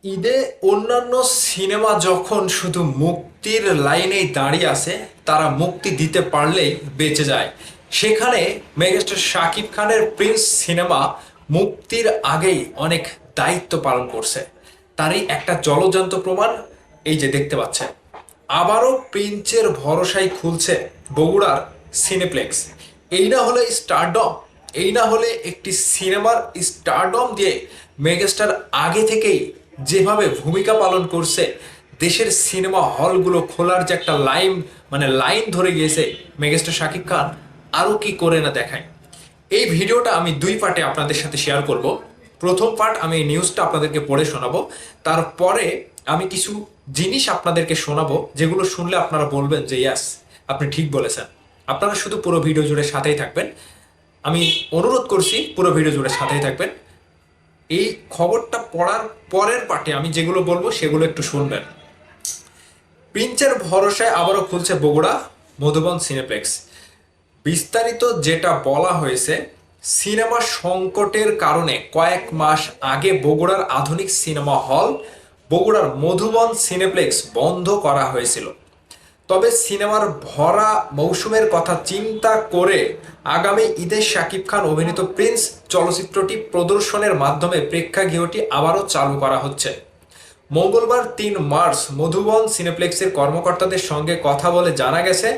ঈদে অন্যান্য সিনেমা যখন শুধু মুক্তির লাইনেই দাঁড়িয়ে আছে, তারা মুক্তি দিতে পারলেই বেঁচে যায়, সেখানে মেগাস্টার শাকিব খানের প্রিন্স সিনেমা মুক্তির আগেই অনেক দায়িত্ব পালন করছে। তারই একটা জলজান্ত প্রমাণ এই যে দেখতে পাচ্ছেন। আবারও প্রিন্সের ভরসায় খুলছে বগুড়ার সিনেপ্লেক্স। এই না হলে স্টারডম, এই না হলে একটি সিনেমার স্টারডম দিয়ে মেগাস্টার আগে থেকেই যেভাবে ভূমিকা পালন করছে, দেশের সিনেমা হলগুলো খোলার যে একটা লাইন ধরে গিয়েছে মেগাস্টার শাকিব খান, আরও কি করে না দেখায়। এই ভিডিওটা আমি দুই পার্টে আপনাদের সাথে শেয়ার করব। প্রথম পার্ট আমি এই নিউজটা আপনাদেরকে পড়ে শোনাবো, তারপরে আমি কিছু জিনিস আপনাদেরকে শোনাবো যেগুলো শুনলে আপনারা বলবেন যে ইয়াস, আপনি ঠিক বলেছেন। আপনারা শুধু পুরো ভিডিও জুড়ে সাথেই থাকবেন, আমি অনুরোধ করছি পুরো ভিডিও জুড়ে সাথেই থাকবেন। এই খবরটা পড়ার পরের পার্টে আমি যেগুলো বলবো সেগুলো একটু শুনবেন। প্রিন্সের ভরসায় আবারও খুলছে বগুড়া মধুবন সিনেপ্লেক্স। বিস্তারিত যেটা বলা হয়েছে, সিনেমা সংকটের কারণে কয়েক মাস আগে বগুড়ার আধুনিক সিনেমা হল বগুড়ার মধুবন সিনেপ্লেক্স বন্ধ করা হয়েছিল। তবে সিনেমার ভরা মৌসুমের কথা চিন্তা করে আগামী ঈদে শাকিব খান অভিনীত প্রিন্স চলচ্চিত্রটি প্রদর্শনের মাধ্যমে প্রেক্ষাগৃহটি আবারও চালু করা হচ্ছে। মঙ্গলবার ৩ মার্চ মধুবন সিনেপ্লেক্সের কর্মকর্তাদের সঙ্গে কথা বলে জানা গেছে,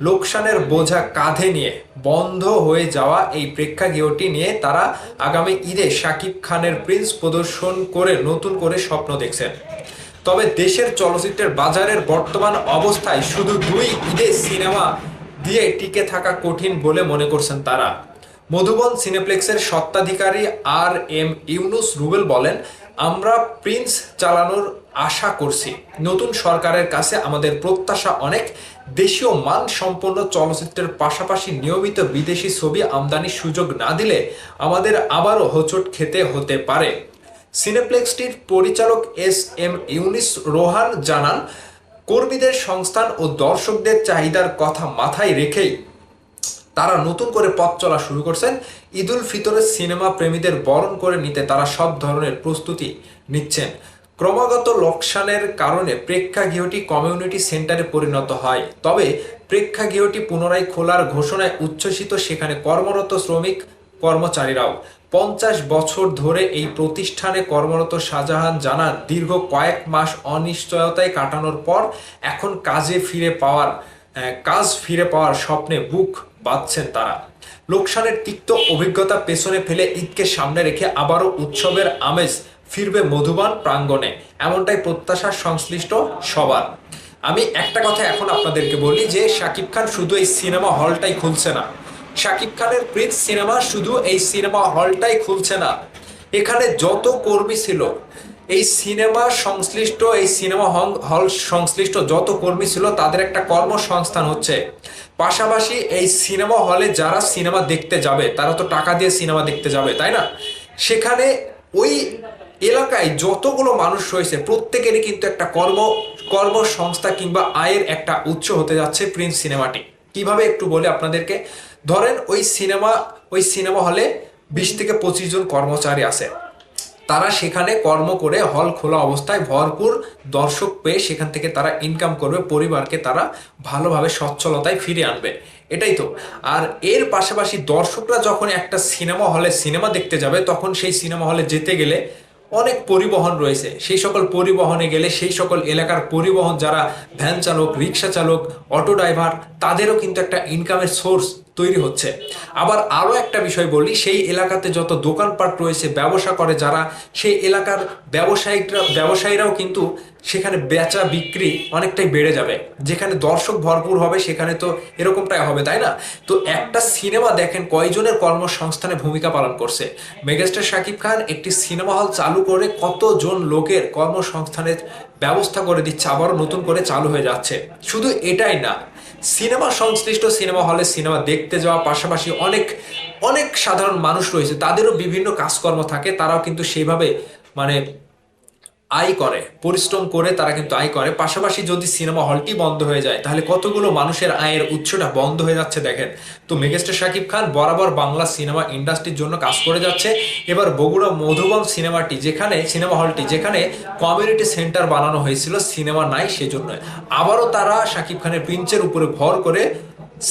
লোকসানের বোঝা কাঁধে নিয়ে বন্ধ হয়ে যাওয়া এই প্রেক্ষাগৃহটি নিয়ে তারা আগামী ঈদে শাকিব খানের প্রিন্স প্রদর্শন করে নতুন করে স্বপ্ন দেখছেন। তবে দেশের চলচ্চিত্রের বাজারের বর্তমান অবস্থায় শুধু দুই ঈদে সিনেমা দিয়ে টিকে থাকা কঠিন বলে মনে করছেন তারা। মধুবন সিনেপ্লেক্সের স্বত্বাধিকারী আর.এম. ইউনুস রুবেল বলেন, আমরা প্রিন্স চালানোর আশা করছি। নতুন সরকারের কাছে আমাদের প্রত্যাশা অনেক। দেশীয় মানসম্পন্ন চলচ্চিত্রের পাশাপাশি নিয়মিত বিদেশি ছবি আমদানির সুযোগ না দিলে আমাদের আবারও হোঁচট খেতে হতে পারে। সিনেপ্লেক্সটির পরিচালক এস.এম. ইউনিস রোহান জানান, কর্মীদের সংস্থান ও দর্শকদের চাহিদার কথা মাথায় রেখেই তারা নতুন করে পথ চলা শুরু করছেন। ঈদুল ফিতরে সিনেমা প্রেমীদের বরণ করে নিতে তারা সব ধরনের প্রস্তুতি নিচ্ছেন। ক্রমাগত লোকসানের কারণে প্রেক্ষাগৃহটি কমিউনিটি সেন্টারে পরিণত হয়। তবে প্রেক্ষাগৃহটি পুনরায় খোলার ঘোষণায় উচ্ছ্বসিত সেখানে কর্মরত শ্রমিক কর্মচারীরাও। ৫০ বছর ধরে এই প্রতিষ্ঠানে কর্মরত শাহজাহান জানান, দীর্ঘ কয়েক মাস অনিশ্চয়তায় কাটানোর পর এখন কাজ ফিরে পাওয়ার স্বপ্নে বুক বাঁধছেন তারা। লোকসানের তিক্ত অভিজ্ঞতা পেছনে ফেলে ঈদকে সামনে রেখে আবারও উৎসবের আমেজ ফিরবে মধুবন প্রাঙ্গণে, এমনটাই প্রত্যাশা সংশ্লিষ্ট সবার। আমি একটা কথা এখন আপনাদেরকে বলি যে শাকিব খান শুধু এই সিনেমা হলটাই খুলছে না, শাকিব খানের প্রিন্স সিনেমা শুধু এই সিনেমা হলটাই খুলছে না, এখানে যত কর্মী ছিল এই সিনেমা হল সংশ্লিষ্ট যত কর্মী ছিল তাদের একটা কর্মসংস্থান হচ্ছে। পাশাপাশি এই সিনেমা হলে যারা সিনেমা দেখতে যাবে তারা তো টাকা দিয়ে সিনেমা দেখতে যাবে, তাই না? সেখানে ওই এলাকায় যতগুলো মানুষ রয়েছে প্রত্যেকেরই কিন্তু একটা কর্মসংস্থা কিংবা আয়ের একটা উৎস হতে যাচ্ছে প্রিন্স সিনেমাটি। কিভাবে একটু বলে আপনাদেরকে। ধরেন ওই সিনেমা হলে ২০ থেকে ২৫ জন কর্মচারী আছে, তারা সেখানে কর্ম করে হল খোলা অবস্থায় ভরপুর দর্শক পেয়ে সেখান থেকে তারা ইনকাম করবে, পরিবারকে তারা ভালোভাবে সচ্ছলতায় ফিরিয়ে আনবে, এটাই তো। আর এর পাশাপাশি দর্শকরা যখন একটা সিনেমা হলে সিনেমা দেখতে যাবে তখন সেই সিনেমা হলে যেতে গেলে অনেক পরিবহন রয়েছে, সেই সকল পরিবহনে গেলে সেই সকল এলাকার পরিবহন যারা ভ্যান চালক, রিক্সা চালক, অটো ড্রাইভার, তাদেরও কিন্তু একটা ইনকামের সোর্স তৈরি হচ্ছে। আবার আরও একটা বিষয় বলি, সেই এলাকাতে যত দোকানপাট রয়েছে, ব্যবসা করে যারা, সেই এলাকার ব্যবসায়ীরাও কিন্তু সেখানে বেচা বিক্রি অনেকটাই বেড়ে যাবে। যেখানে দর্শক ভরপুর হবে সেখানে তো এরকমটাই হবে, তাই না? তো একটা সিনেমা দেখেন কয়জনের কর্মসংস্থানে ভূমিকা পালন করছে। মেগাস্টার শাকিব খান একটি সিনেমা হল চালু করে কতজন লোকের কর্মসংস্থানের ব্যবস্থা করে দিচ্ছে, আবারও নতুন করে চালু হয়ে যাচ্ছে। শুধু এটাই না, সিনেমা সংশ্লিষ্ট সিনেমা হলে সিনেমা দেখতে যাওয়া পাশাপাশি অনেক অনেক সাধারণ মানুষ রয়েছে, তাদেরও বিভিন্ন কাজকর্ম থাকে, তারাও কিন্তু সেইভাবে মানে আয় করে, পরিশ্রম করে তারা কিন্তু আয় করে। পাশাপাশি যদি সিনেমা হলটি বন্ধ হয়ে যায় তাহলে কতগুলো মানুষের আয়ের উৎসটা বন্ধ হয়ে যাচ্ছে দেখেন। তো মেগাস্টার শাকিব খান বরাবর বাংলা সিনেমা ইন্ডাস্ট্রির জন্য কাজ করে যাচ্ছে। এবার বগুড়া মধুবন সিনেমা হলটি যেখানে কমিউনিটি সেন্টার বানানো হয়েছিল, সিনেমা নাই সেজন্য আবারও তারা শাকিব খানের প্রিন্সের উপরে ভর করে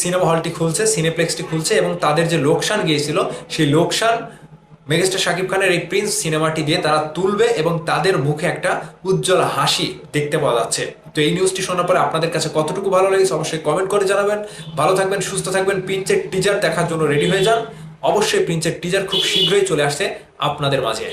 সিনেমা হলটি খুলছে, সিনেপ্লেক্সটি খুলছে, এবং তাদের যে লোকসান গিয়েছিল সেই লোকসান মেগাস্টার শাকিব খানের এই প্রিন্স সিনেমাটি দিয়ে তারা তুলবে এবং তাদের মুখে একটা উজ্জ্বল হাসি দেখতে পাওয়া যাচ্ছে। তো এই নিউজটি শোনার পরে আপনাদের কাছে কতটুকু ভালো লেগেছে অবশ্যই কমেন্ট করে জানাবেন। ভালো থাকবেন, সুস্থ থাকবেন। প্রিন্সের টিজার দেখার জন্য রেডি হয়ে যান। অবশ্যই প্রিন্সের টিজার খুব শীঘ্রই চলে আসছে আপনাদের মাঝে।